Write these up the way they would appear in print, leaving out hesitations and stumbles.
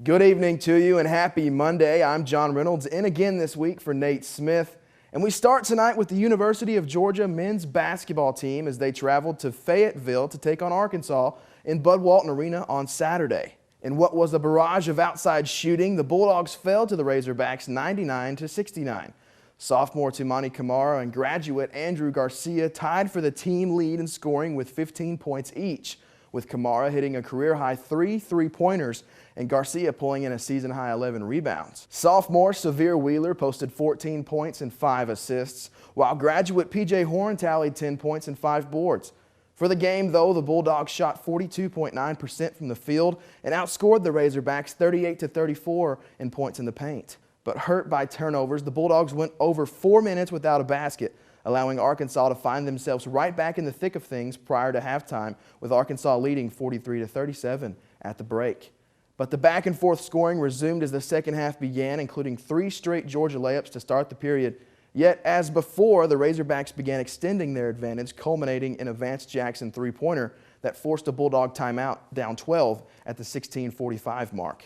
Good evening to you and happy Monday. I'm John Reynolds in again this week for Nate Smith. And we start tonight with the University of Georgia men's basketball team as they traveled to Fayetteville to take on Arkansas in Bud Walton Arena on Saturday. In what was a barrage of outside shooting, the Bulldogs fell to the Razorbacks 99-69. Sophomore Tumani Kamara and graduate Andrew Garcia tied for the team lead in scoring with 15 points each, with Kamara hitting a career-high 3 three-pointers and Garcia pulling in a season-high 11 rebounds. Sophomore Severe Wheeler posted 14 points and 5 assists, while graduate P.J. Horn tallied 10 points and 5 boards. For the game, though, the Bulldogs shot 42.9% from the field and outscored the Razorbacks 38-34 in points in the paint. But hurt by turnovers, the Bulldogs went over 4 minutes without a basket, allowing Arkansas to find themselves right back in the thick of things prior to halftime, with Arkansas leading 43-37 at the break. But the back-and-forth scoring resumed as the second half began, including 3 straight Georgia layups to start the period. Yet, as before, the Razorbacks began extending their advantage, culminating in a Vance Jackson three-pointer that forced a Bulldog timeout down 12 at the 16:45 mark.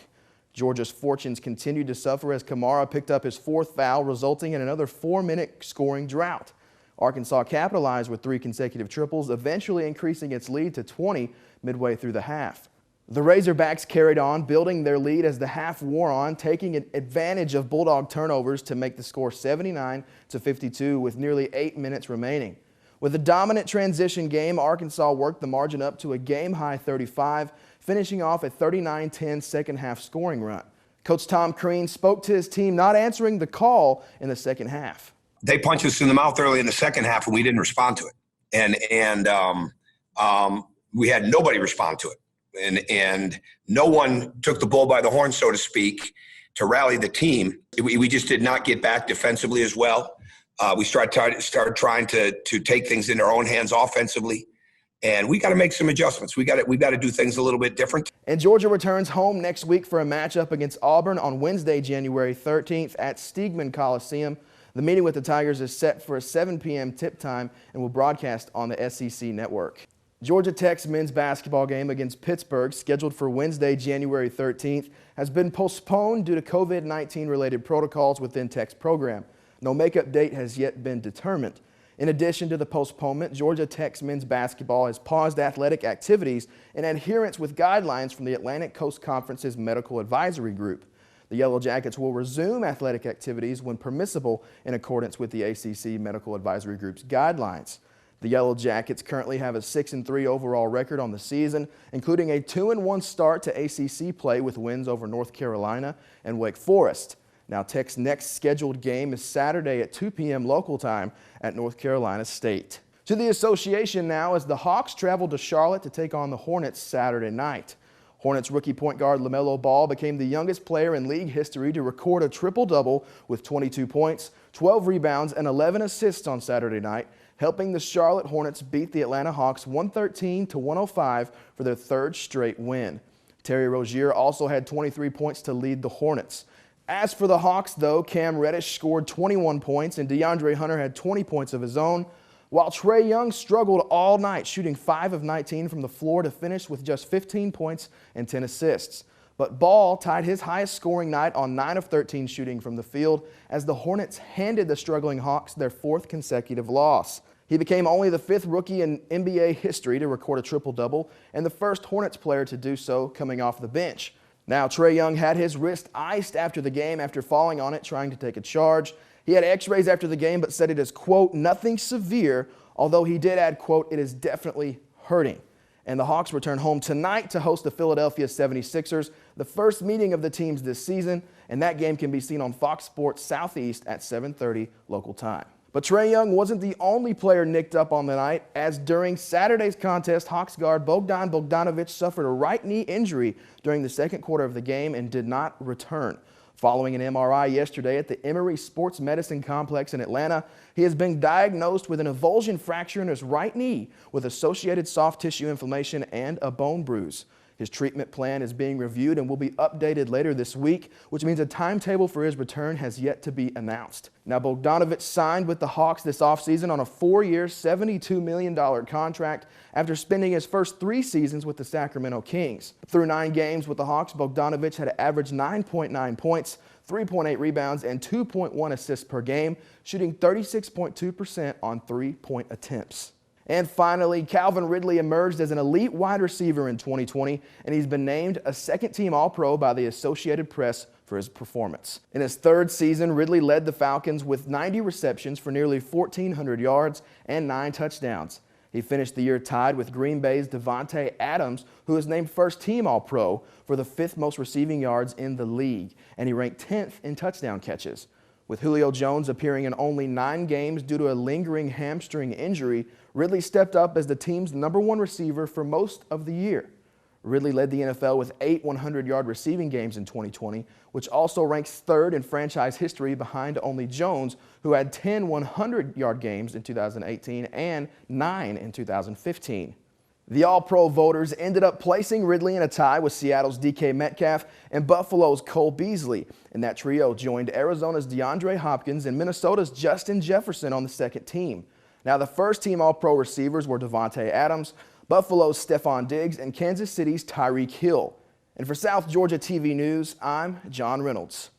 Georgia's fortunes continued to suffer as Kamara picked up his 4th foul, resulting in another 4-minute scoring drought. Arkansas capitalized with 3 consecutive triples, eventually increasing its lead to 20 midway through the half. The Razorbacks carried on, building their lead as the half wore on, taking advantage of Bulldog turnovers to make the score 79-52 with nearly 8 minutes remaining. With a dominant transition game, Arkansas worked the margin up to a game-high 35, finishing off a 39-10 second-half scoring run. Coach Tom Crean spoke to his team not answering the call in the second half. They punched us in the mouth early in the second half, and we didn't respond to it. And we had nobody respond to it. And no one took the bull by the horn, so to speak, to rally the team. We just did not get back defensively as well. We started trying to take things in our own hands offensively. And we got to make some adjustments. We got to do things a little bit different. And Georgia returns home next week for a matchup against Auburn on Wednesday, January 13th at Steigman Coliseum. The meeting with the Tigers is set for a 7 p.m. tip time and will broadcast on the SEC network. Georgia Tech's men's basketball game against Pittsburgh, scheduled for Wednesday, January 13th, has been postponed due to COVID-19 related protocols within Tech's program. No makeup date has yet been determined. In addition to the postponement, Georgia Tech's men's basketball has paused athletic activities in adherence with guidelines from the Atlantic Coast Conference's medical advisory group. The Yellow Jackets will resume athletic activities when permissible in accordance with the ACC Medical Advisory Group's guidelines. The Yellow Jackets currently have a 6-3 overall record on the season, including a 2-1 start to ACC play with wins over North Carolina and Wake Forest. Now, Tech's next scheduled game is Saturday at 2 p.m. local time at North Carolina State. To the association now as the Hawks travel to Charlotte to take on the Hornets Saturday night. Hornets rookie point guard LaMelo Ball became the youngest player in league history to record a triple-double with 22 points, 12 rebounds, and 11 assists on Saturday night, helping the Charlotte Hornets beat the Atlanta Hawks 113-105 for their 3rd straight win. Terry Rozier also had 23 points to lead the Hornets. As for the Hawks, though, Cam Reddish scored 21 points and DeAndre Hunter had 20 points of his own, while Trae Young struggled all night, shooting 5 of 19 from the floor to finish with just 15 points and 10 assists. But Ball tied his highest scoring night on 9 of 13 shooting from the field as the Hornets handed the struggling Hawks their 4th consecutive loss. He became only the 5th rookie in NBA history to record a triple-double and the first Hornets player to do so coming off the bench. Now, Trae Young had his wrist iced after the game after falling on it trying to take a charge. He had x-rays after the game but said it is, quote, nothing severe, although he did add, quote, it is definitely hurting. And the Hawks return home tonight to host the Philadelphia 76ers, the first meeting of the teams this season, and that game can be seen on Fox Sports Southeast at 7:30 local time. But Trae Young wasn't the only player nicked up on the night, as during Saturday's contest, Hawks guard Bogdan Bogdanovic suffered a right knee injury during the second quarter of the game and did not return. Following an MRI yesterday at the Emory Sports Medicine Complex in Atlanta, he has been diagnosed with an avulsion fracture in his right knee with associated soft tissue inflammation and a bone bruise. His treatment plan is being reviewed and will be updated later this week, which means a timetable for his return has yet to be announced. Now, Bogdanovich signed with the Hawks this offseason on a 4-year, $72 million contract after spending his first 3 seasons with the Sacramento Kings. Through 9 games with the Hawks, Bogdanovich had averaged 9.9 points, 3.8 rebounds, and 2.1 assists per game, shooting 36.2% on 3-point attempts. And finally, Calvin Ridley emerged as an elite wide receiver in 2020, and he's been named a second-team All-Pro by the Associated Press for his performance. In his 3rd season, Ridley led the Falcons with 90 receptions for nearly 1,400 yards and 9 touchdowns. He finished the year tied with Green Bay's Davante Adams, who was named first-team All-Pro for the 5th most receiving yards in the league, and he ranked 10th in touchdown catches. With Julio Jones appearing in only 9 games due to a lingering hamstring injury, Ridley stepped up as the team's #1 receiver for most of the year. Ridley led the NFL with 8 100-yard receiving games in 2020, which also ranks 3rd in franchise history behind only Jones, who had 10 100-yard games in 2018 and 9 in 2015. The All-Pro voters ended up placing Ridley in a tie with Seattle's DK Metcalf and Buffalo's Cole Beasley, and that trio joined Arizona's DeAndre Hopkins and Minnesota's Justin Jefferson on the 2nd team. Now, the first-team All-Pro receivers were Davante Adams, Buffalo's Stephon Diggs, and Kansas City's Tyreek Hill. And for South Georgia TV News, I'm John Reynolds.